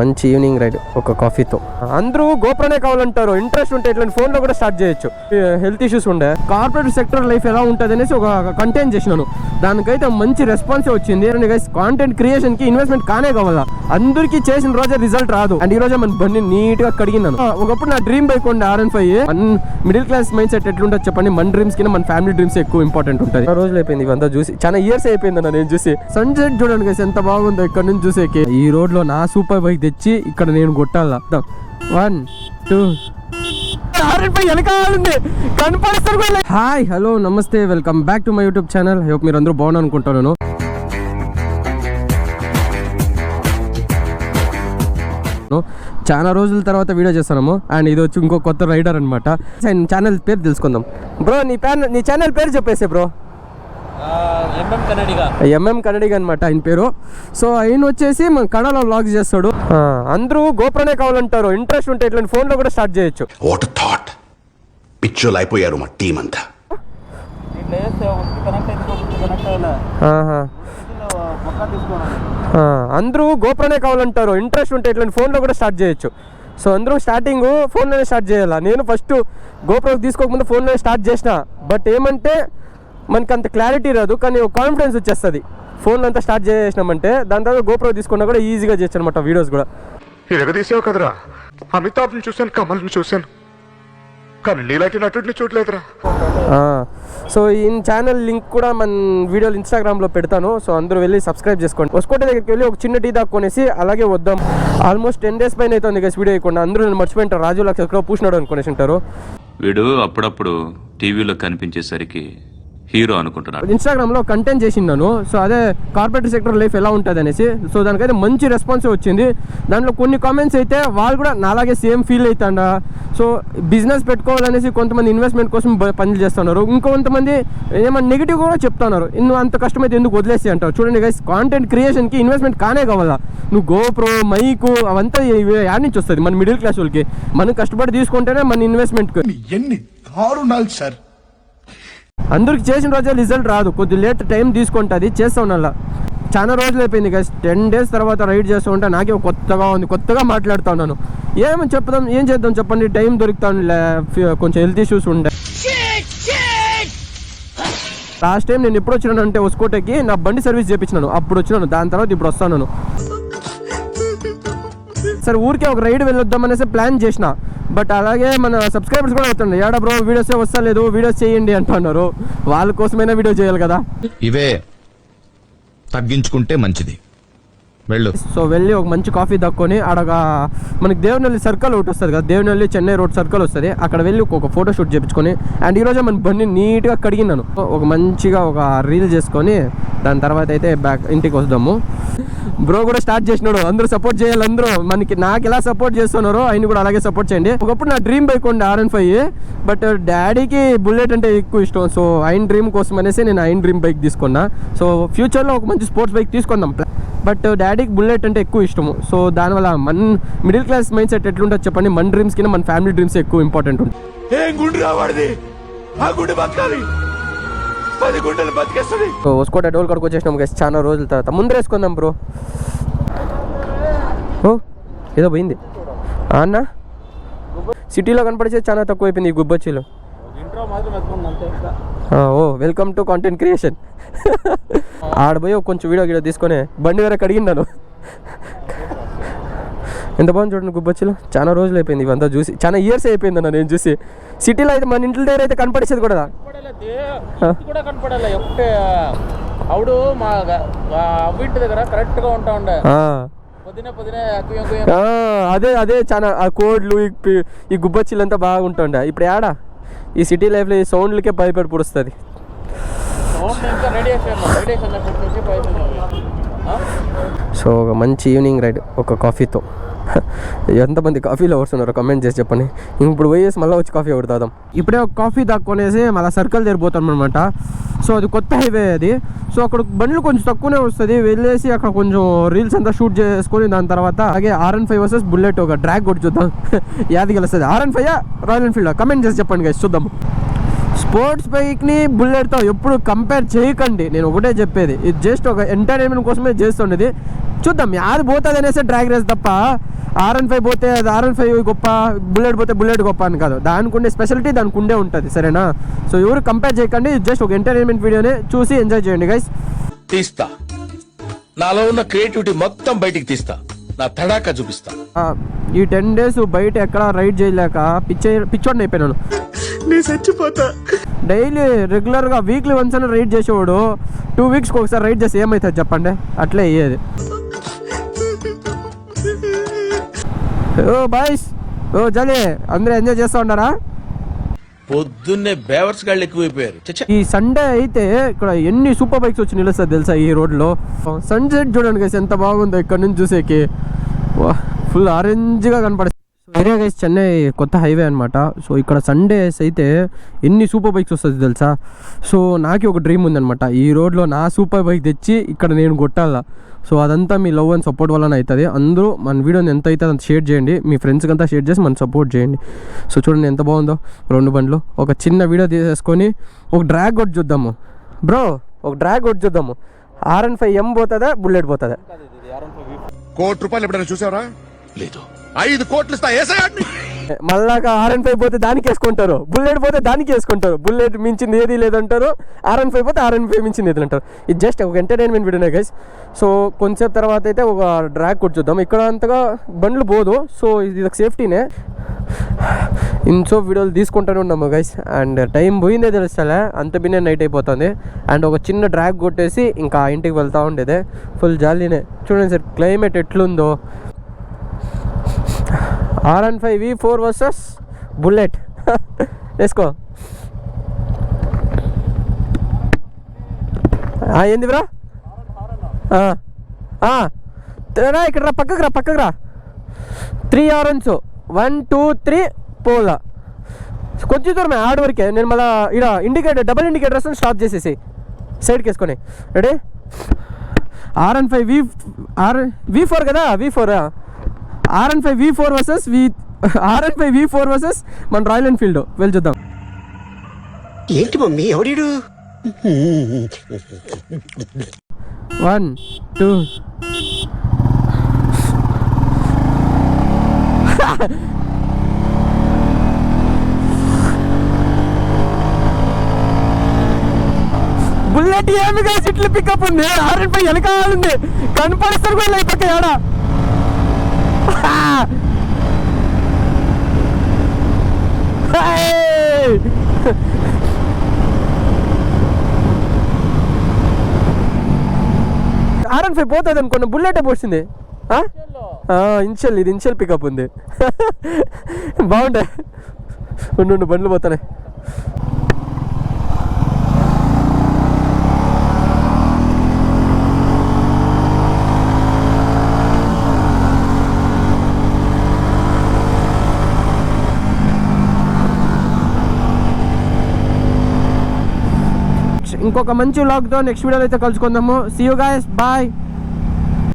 మంచి evening ride ఒక కాఫీతో. అందరూ గోప్రోనే కావాలంటారు, ఇంట్రెస్ట్ ఉంటే ఇట్లాంటి ఫోన్లో కూడా స్టార్ట్ చేయొచ్చు. హెల్త్ ఇష్యూస్ ఉండే కార్పొరేట్ సెక్టర్ లైఫ్ ఎలా ఉంటుంది అనేసి ఒక కంటెంట్ చేసినాను. దానికైతే మంచి రెస్పాన్స్ వచ్చింది. కాంటెంట్ క్రియేషన్ కి ఇన్వెస్ట్మెంట్ కానే కావాలా, అందరికీ చేసిన రోజే రిజల్ట్ రాదు. అండ్ ఈ రోజే మన బండి నీట్ గా కడిగినాను. ఒకప్పుడు నా డ్రీమ్ బైక్ ఉండే R15. Middle class mind set ఎట్లుంటుంది చెప్పండి, మన డ్రీమ్స్ కింద మన ఫ్యామిలీ డ్రీమ్స్ ఎక్కువ ఇంపార్టెంట్ ఉంటుంది. ఆ రోజులు అయిపోయింది ఇవంతా చూసి, చాలా ఇయర్స్ అయిపోయింది నేను చూసి. సన్సెట్ చూడండి గైస్ ఎంత బాగుందో ఇక్కడ నుంచి చూసేకి. ఈ రోడ్ లో నా సూపర్ బైక్ తెచ్చి ఇక్కడ నేను కొట్టాలా. 1 2 హాయ్ హలో నమస్తే, welcome back to my YouTube channel. Hope మీరు అందరూ బాగున్నారు అనుకుంటున్నాను. చాలా రోజుల తర్వాత వీడియో చేస్తున్నాము. అండ్ ఇది వచ్చి ఇంకో కొత్త రైడర్ అనమాట. ఛానల్ పేరు తెలుసుకుందాం. బ్రో నీ ఛానల్ పేరు చెప్పేసే బ్రో. ఎంఎం కన్నడిగా అనమాట ఆయన పేరు. సో ఆయన వచ్చేసి మన కన్నడలో వ్లాగ్స్ చేస్తాడు. అందరూ గోప్రోనే కావాలంటారు, ఇంట్రెస్ట్ ఉంటే ఇట్లాంటి ఫోన్లో కూడా స్టార్ట్ చేయొచ్చు. వాట్ థాట్, పిచ్చోలు అయిపోయారు మా టీం అంతా. అందరూ గోప్రోనే కావాలంటారు, ఇంట్రెస్ట్ ఉంటే ఇట్లాంటి ఫోన్లో కూడా స్టార్ట్ చేయొచ్చు. సో అందరూ స్టార్టింగ్ ఫోన్లోనే స్టార్ట్ చేయాలి. నేను ఫస్ట్ గోప్రో తీసుకోకముందు ఫోన్లోనే స్టార్ట్ చేసిన. బట్ ఏమంటే మనకి అంత క్లారిటీ రాదు, కానీ కాన్ఫిడెన్స్ వచ్చేస్తుంది ఫోన్లో అంతా స్టార్ట్ చేసినామంటే. దాని తర్వాత గోప్రో తీసుకున్నా కూడా ఈజీగా చేయొచ్చు అనమాట వీడియోస్ కూడా. తీసావు కదరా, అమితాబ్ని చూశాను, కమల్ని చూశాను, కానీ నీలాంటి నటుడిని చూడలేదురా. సో ఈ ఛానల్ లింక్ కూడా మన వీడియోలు ఇన్స్టాగ్రామ్లో పెడతాను. సో అందరూ వెళ్ళి సబ్స్క్రైబ్ చేసుకోండి. ఒస్కోట దగ్గరికి వెళ్ళి ఒక చిన్న టీ దాక్కొనేసి అలాగే వద్దాం. ఆల్మోస్ట్ 10 days పైన అవుతుంది గైస్ వీడియో ఇవ్వకుండా. అందరూ నేను మర్చిపోయింటారు, రాజు లక్ష ఎక్కడో పూసినాడు అనుకునేసి ఉంటారు. వీడు అప్పుడప్పుడు టీవీలో కనిపించేసరికి హీరో అనుకుంటున్నాడు. ఇన్స్టాగ్రామ్లో కంటెంట్ చేసినాను. సో అదే కార్పొరేట్ సెక్టర్ లైఫ్ ఎలా ఉంటుంది అనేసి. సో దానికైతే మంచి రెస్పాన్స్ వచ్చింది. దాంట్లో కొన్ని కామెంట్స్ అయితే వాళ్ళు కూడా నాలాగే సేమ్ ఫీల్ అవుతాడా. సో బిజినెస్ పెట్టుకోవాలనేసి కొంతమంది ఇన్వెస్ట్మెంట్ కోసం పనులు చేస్తున్నారు. ఇంకొంతమంది ఏమన్నా నెగిటివ్ కూడా చెప్తున్నారు, నువ్వు అంత కష్టమైతే ఎందుకు వదిలేసి అంటారు. చూడండి గైస్, కాంటెంట్ క్రియేషన్కి ఇన్వెస్ట్మెంట్ కానే కావాలా. నువ్వు గోప్రో మైకు అవంతా యాడ్ నుంచి వస్తుంది మన మిడిల్ క్లాస్ వాళ్ళకి. మనం కష్టపడి తీసుకుంటేనే మన ఇన్వెస్ట్మెంట్కి. ఎన్ని దారుణాలు సార్. అందరికి చేసిన రోజే రిజల్ట్ రాదు, కొద్ది లేట్ టైం తీసుకుంటుంది. చేస్తా ఉన్నా చాలా రోజులు అయిపోయింది గైస్. 10 days తర్వాత రైడ్ చేస్తూ ఉంటే నాకే కొత్తగా ఉంది, కొత్తగా మాట్లాడుతూ ఉన్నాను. ఏం చెప్దాం, ఏం చేద్దాం చెప్పండి, టైం దొరుకుతాను. కొంచెం హెల్త్ ఇష్యూస్ ఉండే. లాస్ట్ టైం నేను ఎప్పుడు వచ్చినాను అంటే ఒస్కోటకి నా బండి సర్వీస్ చేయించినాను, అప్పుడు వచ్చినాను. దాని తర్వాత ఇప్పుడు వస్తాను. సరే ఊరికే ఒక రైడ్ వెళ్ళొద్దాం అనేసి ప్లాన్ చేసిన. బట్ అలాగే మన సబ్స్క్రైబర్స్ కూడా అవుతుండే, ఏడా బ్రో వీడియోసే వస్తలేదు, వీడియోస్ చేయండి అంటున్నారు. వాళ్ళ కోసమైనా వీడియో చేయాలి కదా. ఇవే తగ్గించుకుంటే మంచిది. వెళ్ళు. సో వెళ్ళి ఒక మంచి కాఫీ దక్కొని ఆడగా మనకి దేవనహల్లి సర్కిల్ ఒకటి వస్తుంది కదా, దేవనహల్లి చెన్నై రోడ్ సర్కిల్ వస్తుంది. అక్కడ వెళ్ళి ఒక ఫోటో షూట్ చేయించుకొని అండ్ ఈరోజే మన బండి నీట్గా కడిగినాను. ఒక మంచిగా ఒక రీల్ చేసుకొని దాని తర్వాత అయితే బ్యాక్ ఇంటికి వద్దాము. బ్రో కూడా స్టార్ట్ చేసినాడు. అందరూ సపోర్ట్ చేయాలి. అందరూ నాకు ఎలా సపోర్ట్ చేస్తున్నారో ఆయన కూడా అలాగే సపోర్ట్ చేయండి. ఒకప్పుడు నా డ్రీమ్ బైక్ ఉండే R15. బట్ డాడీకి బుల్లెట్ అంటే ఎక్కువ ఇష్టం. సో ఆయన డ్రీమ్ కోసం అనేసి నేను ఆయన డ్రీమ్ బైక్ తీసుకున్నా. సో ఫ్యూచర్లో ఒక మంచి స్పోర్ట్స్ బైక్ తీసుకుందాం. బట్ డాడీకి బుల్లెట్ అంటే ఎక్కువ ఇష్టము. సో దానివల్ల మన మిడిల్ క్లాస్ మైండ్ సెట్ ఎట్లుంటుంది చెప్పండి, మన డ్రీమ్స్ కింద మన ఫ్యామిలీ డ్రీమ్స్ ఎక్కువ ఇంపార్టెంట్ ఉంటుంది. ఒస్కోట డోల్ కడుకు వచ్చేసినాం గైస్ చాలా రోజుల తర్వాత. ముందర వేసుకుందాం బ్రో. ఓ ఏదో పోయింది అన్న. సిటీలో కనపడిచేది చాలా తక్కువ అయిపోయింది ఈ గుబ్బొచ్చిలో. ఓ వెల్కమ్ టు కాంటెంట్ క్రియేషన్. ఆడపోయి కొంచెం వీడియో తీసుకొని బండి వేరే కడిగినాను. ఎంత బాగుంది చూడండి గుబ్బొచ్చిలో. చాలా రోజులు అయిపోయింది ఇవంతా చూసి, చాలా ఇయర్స్ అయిపోయింది అన్న నేను చూసి. సిటీలో అయితే మన ఇంటి దగ్గర అయితే కనపడేది కూడా కనపడాలి. ఒకటే అవుడు మా అవ్వింటి దగ్గర కరెక్ట్ గా ఉంటా ఉండే. అదే చాలా ఆ కోడ్లు ఈ గుబ్బొచ్చిలు అంతా బాగుంటుండే. ఇప్పుడు ఏడా ఈ సిటీ లైఫ్లో ఈ సౌండ్లకే భయపడి పుడుస్తుంది. సో ఒక మంచి ఈవినింగ్ రైడ్ ఒక కాఫీతో. ఎంతమంది కాఫీ లవర్స్ ఉన్నారో కమెంట్ చేసి చెప్పండి. ఇప్పుడు పోయేసి మళ్ళీ వచ్చి కాఫీ ఒకటి తాగుదాం. ఇప్పుడే ఒక కాఫీ తాక్కొనేసి మళ్ళీ సర్కిల్ తెరిపోతాం అనమాట. సో అది కొత్త హైవే అది. సో అక్కడ బండ్లు కొంచెం తక్కువనే వస్తుంది. వెళ్ళేసి అక్కడ కొంచెం రీల్స్ అంతా షూట్ చేసుకొని దాని తర్వాత అలాగే R15 వర్సెస్ బుల్లెట్ ఒక డ్రాగ్ కొట్టి చూద్దాం. యాది గెలుస్తుంది, R15 రాయల్ ఎన్ఫీల్డ్? కమెంట్ చేసి చెప్పండి గైస్, చూద్దాం. స్పోర్ట్స్ బైక్ని బుల్లెట్తో ఎప్పుడు కంపేర్ చేయకండి. నేను ఒకటే చెప్పేది, ఇది జస్ట్ ఒక ఎంటర్టైన్మెంట్ కోసమే చేస్తుండేది. చూద్దాం యాది పోతుంది అనేసి డ్రాగ్ రేస్ తప్ప R15 పోతే అది R15 గొప్ప, బుల్లెట్ పోతే బుల్లెట్ గొప్ప అని కాదు. దానికి ఉండే స్పెషాలిటీ దానికి ఉండే ఉంటుంది, సరేనా? సో ఎవరు కంపేర్ చేయకండి, జస్ట్ ఒక ఎంటర్టైన్మెంట్ వీడియోనే చూసి ఎంజాయ్ చేయండి గైస్. తీస్తా, నాలో ఉన్న క్రియేటివిటీ మొత్తం బయటికి తీస్తా, నా తడాకా చూపిస్తా. ఈ 10 days బయట ఎక్కడ రైడ్ చేయలేక పిచ్చోడిని అయిపోయినాను. నేను చచ్చిపోతా. డైలీ రెగ్యులర్గా వీక్లీ వన్స్ అని రైడ్ చేసేవాడు 2 weeks ఒకసారి రైడ్ చేసి ఏమవుతుంది చెప్పండి? అట్లే అయ్యేది. ఓ బాయ్స్, ఓ జలే అందరూ ఎంజాయ్ చేస్తూ ఉన్నారా? పొద్దున్నే బేవర్స్ గాళ్ళు ఎక్కువైపోయారు. ఈ సండే అయితే ఇక్కడ ఎన్ని సూపర్ బైక్స్ వచ్చి నిలుస్తుంది తెలుసా ఈ రోడ్లో. సన్సెట్ చూడండి గైస్ ఎంత బాగుందో ఇక్కడ నుంచి చూసేకి, ఫుల్ ఆరెంజ్గా కనపడుతుంది. ఏరియా గైస్ చెన్నై కొత్త హైవే అనమాట. సో ఇక్కడ సండేస్ అయితే ఎన్ని సూపర్ బైక్స్ వస్తుంది తెలుసా. సో నాకు ఒక డ్రీమ్ ఉందనమాట, ఈ రోడ్లో నా సూపర్ బైక్ తెచ్చి ఇక్కడ నేను కొట్టాలా. సో అదంతా మీ లవ్ అండ్ సపోర్ట్ వలన అవుతుంది. అందరూ మన వీడియోని ఎంత అయితే అంత షేర్ చేయండి, మీ ఫ్రెండ్స్కి అంతా షేర్ చేసి మన సపోర్ట్ చేయండి. సో చూడండి ఎంత బాగుందో 2 బండ్లు. ఒక చిన్న వీడియో తీసేసుకొని ఒక డ్రాగ్ కొట్టి చూద్దాము బ్రో, ఒక డ్రాగ్ కొట్టి చూద్దాము. R15M పోతుందా, బుల్లెట్ పోతుందా? ₹1 ఎప్పుడైనా చూసావరా? లేదు. 5 కోట్లు ఇస్తా ఏసయాడిని. మళ్ళాగా R15 పోతే దానికి వేసుకుంటారు, బుల్లెట్ పోతే దానికి వేసుకుంటారు. బుల్లెట్ మించింది ఏది లేదంటారు, R15 పోతే R15 మించింది ఏది అంటారు. ఇది జస్ట్ ఒక ఎంటర్టైన్మెంట్ వీడియోనే గైస్. సో కొంచెంసేపు తర్వాత అయితే ఒక డ్రాగ్ కొట్టి చూద్దాం. ఇక్కడ అంతగా బండ్లు పోదు, సో ఇది ఒక సేఫ్టీనే. ఇంచో వీడియోలు తీసుకుంటూనే ఉన్నాము గైస్. అండ్ టైం పోయిందే తెలుస్తలే, అంత బిన్నే నైట్ అయిపోతుంది. అండ్ ఒక చిన్న డ్రాగ్ కొట్టేసి ఇంకా ఇంటికి వెళ్తూ ఉండేదే. ఫుల్ జాలీనే. చూడండి సార్ క్లైమేట్ ఎట్లుందో. R15 V4 versus bullet. వేసుకో. ఏంది బ్రా? రా ఇక్కడ రా, పక్కకు రా. 3 R's 1 2 3 పోలా. కొంచెం దూరమే ఆడ వరకే. నేను మళ్ళీ ఇక్కడ డబుల్ ఇండికేటర్ వస్తుంది, స్టాప్ చేసేసి సైడ్కి వేసుకొని. రెడీ? R15 V4 కదా, V4 R15 V4 వర్సెస్ మన రాయల్ ఎన్ఫీల్డ్. వెళ్ళి చూద్దాం. ఏంటి మమ్మీ ఎవడీడు? 1 2 బుల్లెట్ ఏమిగా సిట్లు పికప్ ఉంది, R15 వెనకాలంది కనపడిస్తారు కూడా పక్క ఏడా. R15 పోతుంది అనుకోండి, బుల్లెటే పోసింది. ఇది ఇన్షియల్ పికప్ ఉంది. బాగుండే. ఉండు బండ్లు పోతాయి. ఇంకొక మంచి వ్లాగ్తో నెక్స్ట్ వీడియోలో అయితే కలుసుకుందాము. See you guys, bye.